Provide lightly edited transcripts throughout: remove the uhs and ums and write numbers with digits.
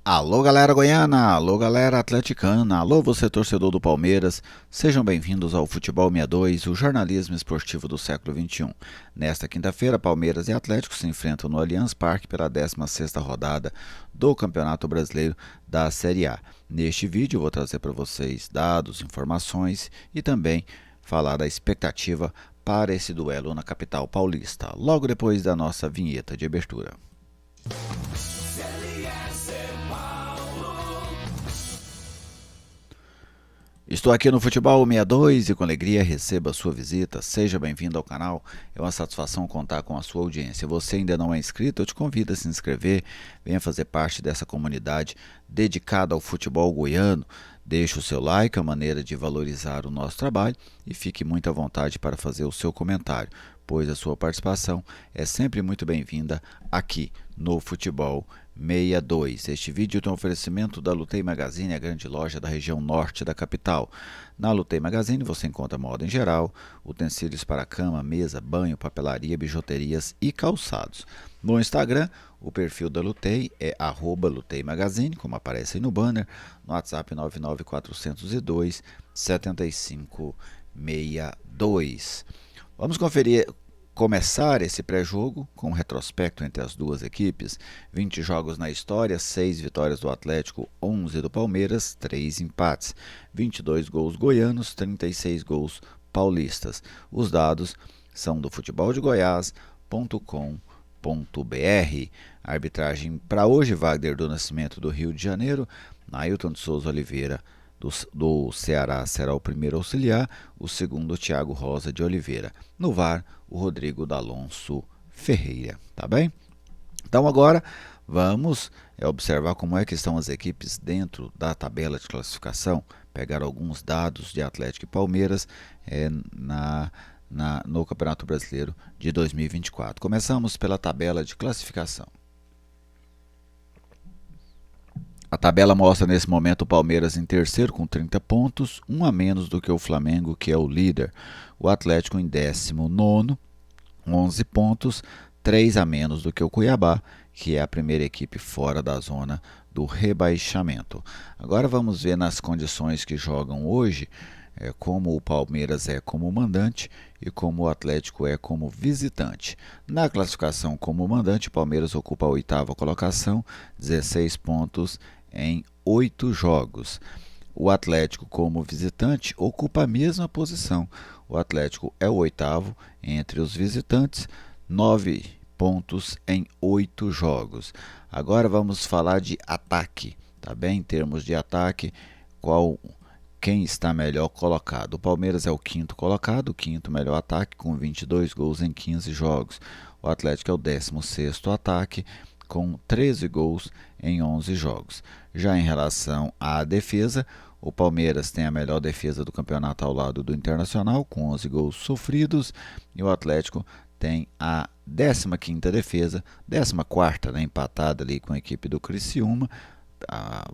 Alô galera goiana, alô galera atleticana, alô você torcedor do Palmeiras, sejam bem-vindos ao Futebol 62, o jornalismo esportivo do século XXI. Nesta quinta-feira, Palmeiras e Atlético se enfrentam no Allianz Parque pela 16ª rodada do Campeonato Brasileiro da Série A. Neste vídeo eu vou trazer para vocês dados, informações e também falar da expectativa para esse duelo na capital paulista, logo depois da nossa vinheta de abertura. Estou aqui no Futebol 62 e com alegria recebo a sua visita. Seja bem-vindo ao canal. É uma satisfação contar com a sua audiência. Se você ainda não é inscrito, eu te convido a se inscrever. Venha fazer parte dessa comunidade dedicada ao futebol goiano. Deixe o seu like, a maneira de valorizar o nosso trabalho, e fique muito à vontade para fazer o seu comentário, pois a sua participação é sempre muito bem-vinda aqui no Futebol 62. Este vídeo tem um oferecimento da Lutei Magazine, a grande loja da região norte da capital. Na Lutei Magazine você encontra moda em geral, utensílios para cama, mesa, banho, papelaria, bijuterias e calçados. No Instagram, o perfil da Lutei é @luteimagazine, como aparece aí no banner, no WhatsApp 99402 7562. Vamos começar esse pré-jogo com um retrospecto entre as duas equipes. 20 jogos na história, 6 vitórias do Atlético, 11 do Palmeiras, 3 empates, 22 gols goianos, 36 gols paulistas. Os dados são do futeboldegoias.com.br. A arbitragem para hoje: Wagner do Nascimento, do Rio de Janeiro. Nailton de Souza Oliveira, do Ceará, será o primeiro auxiliar, o segundo Thiago Rosa de Oliveira. No VAR, o Rodrigo D'Alonso Ferreira, tá bem? Então agora vamos observar como é que estão as equipes dentro da tabela de classificação, pegar alguns dados de Atlético e Palmeiras no Campeonato Brasileiro de 2024. Começamos pela tabela de classificação. A tabela mostra nesse momento o Palmeiras em terceiro com 30 pontos, um a menos do que o Flamengo, que é o líder. O Atlético em 19º, 11 pontos, 3 a menos do que o Cuiabá, que é a primeira equipe fora da zona do rebaixamento. Agora vamos ver nas condições que jogam hoje, como o Palmeiras é como mandante e como o Atlético é como visitante. Na classificação como mandante, o Palmeiras ocupa a 8ª colocação, 16 pontos em 8 jogos. O Atlético, como visitante, ocupa a mesma posição. O Atlético é o 8º entre os visitantes, 9 pontos em 8 jogos. Agora vamos falar de ataque, tá bem? Em termos de ataque, quem está melhor colocado? O Palmeiras é o 5º colocado, o 5º melhor ataque, com 22 gols em 15 jogos. O Atlético é o 16º ataque, com 13 gols em 11 jogos. Já em relação à defesa, o Palmeiras tem a melhor defesa do campeonato ao lado do Internacional, com 11 gols sofridos, e o Atlético tem a 15ª defesa, 14ª, né, empatada ali com a equipe do Criciúma.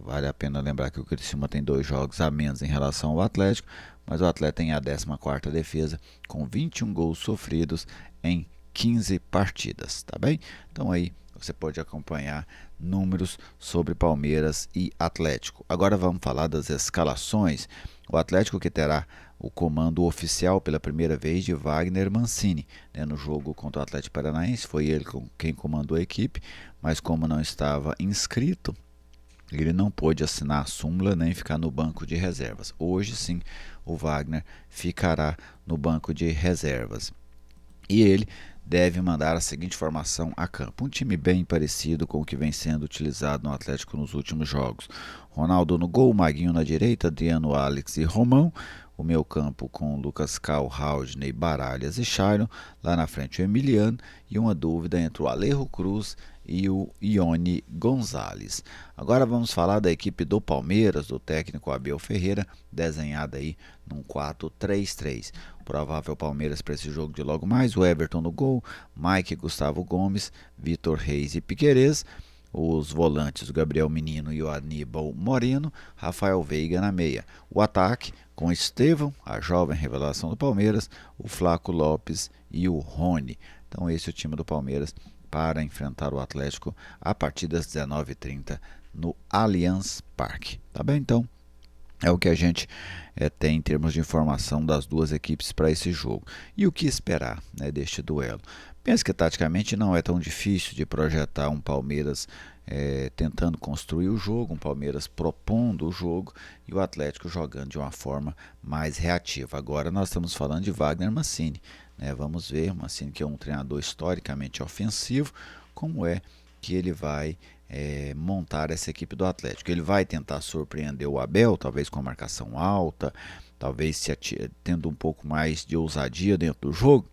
Vale a pena lembrar que o Criciúma tem 2 jogos a menos em relação ao Atlético, mas o Atlético tem a 14ª defesa, com 21 gols sofridos em 15 partidas, tá bem? Então aí você pode acompanhar números sobre Palmeiras e Atlético. Agora vamos falar das escalações. O Atlético, que terá o comando oficial pela primeira vez de Wagner Mancini, né, no jogo contra o Atlético Paranaense. Foi ele quem comandou a equipe, mas como não estava inscrito, ele não pôde assinar a súmula nem ficar no banco de reservas. Hoje sim, o Wagner ficará no banco de reservas. E ele deve mandar a seguinte formação a campo: um time bem parecido com o que vem sendo utilizado no Atlético nos últimos jogos. Ronaldo no gol, Maguinho na direita, Adriano, Alex e Romão. O meio campo com Lucas Cal, Haldney, Baralhas e Shailon. Lá na frente o Emiliano, e uma dúvida entre o Alejo Cruz e o Ione Gonzalez. Agora vamos falar da equipe do Palmeiras, do técnico Abel Ferreira, desenhada aí num 4-3-3. Provável Palmeiras para esse jogo de logo mais: o Everton no gol, Mike, Gustavo Gomes, Vitor Reis e Piquerez. Os volantes, o Gabriel Menino e o Aníbal Moreno, Rafael Veiga na meia. O ataque com Estevão, a jovem revelação do Palmeiras, o Flaco Lopes e o Rony. Então esse é o time do Palmeiras para enfrentar o Atlético a partir das 19h30 no Allianz Parque. Tá bem? Então, é o que a gente tem em termos de informação das duas equipes para esse jogo. E o que esperar, né, deste duelo? Penso que taticamente não é tão difícil de projetar um Palmeiras tentando construir o jogo, um Palmeiras propondo o jogo e o Atlético jogando de uma forma mais reativa. Agora nós estamos falando de Wagner Mancini, né? Vamos ver, Mancini, que é um treinador historicamente ofensivo, como é que ele vai montar essa equipe do Atlético. Ele vai tentar surpreender o Abel, talvez com a marcação alta, talvez tendo um pouco mais de ousadia dentro do jogo,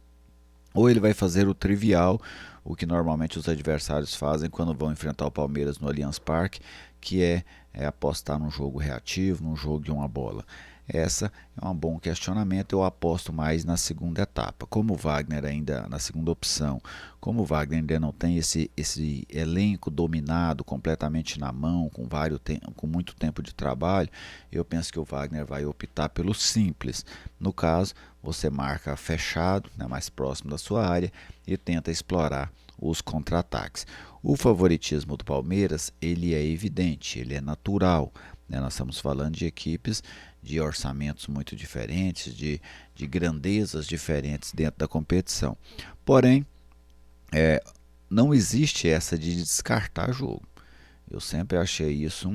ou ele vai fazer o trivial, o que normalmente os adversários fazem quando vão enfrentar o Palmeiras no Allianz Parque, que é apostar num jogo reativo, num jogo de uma bola. Essa é um bom questionamento. Eu aposto mais na segunda etapa. Como o Wagner ainda, na segunda opção, como o Wagner ainda não tem esse elenco dominado completamente na mão, com muito tempo de trabalho, eu penso que o Wagner vai optar pelo simples. No caso, você marca fechado, né, mais próximo da sua área, e tenta explorar os contra-ataques. O favoritismo do Palmeiras, ele é evidente, ele é natural, né? Nós estamos falando de equipes de orçamentos muito diferentes, de grandezas diferentes dentro da competição. Porém, não existe essa de descartar jogo. Eu sempre achei isso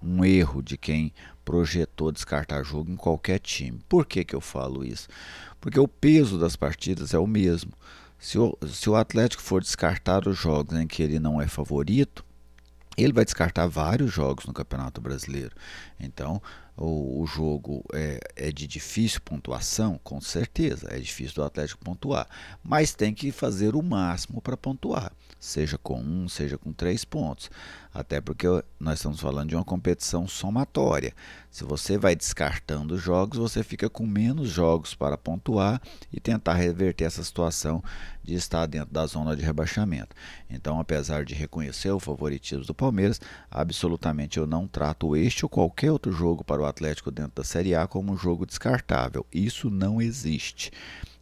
um erro de quem projetou descartar jogo em qualquer time. Por que eu falo isso? Porque o peso das partidas é o mesmo. Se o Atlético for descartar os jogos em que ele não é favorito, ele vai descartar vários jogos no Campeonato Brasileiro. Então, o jogo é de difícil pontuação, com certeza, é difícil do Atlético pontuar, mas tem que fazer o máximo para pontuar, seja com 1, seja com 3 pontos, até porque nós estamos falando de uma competição somatória. Se você vai descartando jogos, você fica com menos jogos para pontuar e tentar reverter essa situação de estar dentro da zona de rebaixamento. Então, apesar de reconhecer o favoritismo do Palmeiras, absolutamente eu não trato este ou qualquer outro jogo para o Atlético dentro da Série A como um jogo descartável. Isso não existe.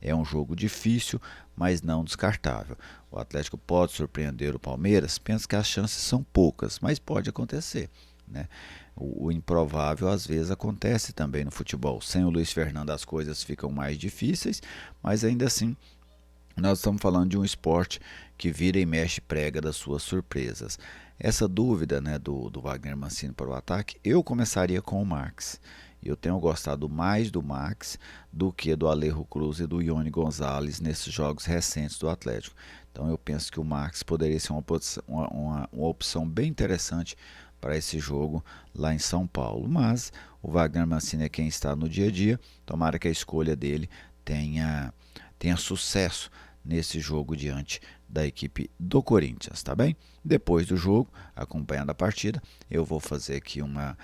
É um jogo difícil, mas não descartável. O Atlético pode surpreender o Palmeiras? Penso que as chances são poucas, mas pode acontecer, né? O improvável às vezes acontece também no futebol. Sem o Luiz Fernando as coisas ficam mais difíceis, mas ainda assim nós estamos falando de um esporte que vira e mexe prega das suas surpresas. Essa dúvida, né, do Wagner Mancini para o ataque, eu começaria com o Max. Eu tenho gostado mais do Max do que do Alejo Cruz e do Ione Gonzalez nesses jogos recentes do Atlético. Então eu penso que o Max poderia ser uma opção bem interessante para esse jogo lá em São Paulo. Mas o Wagner Mancini é quem está no dia a dia. Tomara que a escolha dele tenha sucesso nesse jogo diante da equipe do Corinthians, tá bem? Depois do jogo, acompanhando a partida, eu vou fazer aqui uma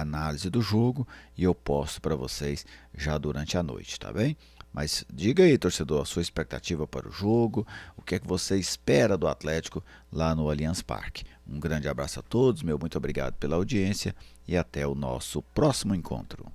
análise do jogo e eu posto para vocês já durante a noite, tá bem? Mas diga aí, torcedor, a sua expectativa para o jogo, o que é que você espera do Atlético lá no Allianz Parque. Um grande abraço a todos, meu muito obrigado pela audiência e até o nosso próximo encontro.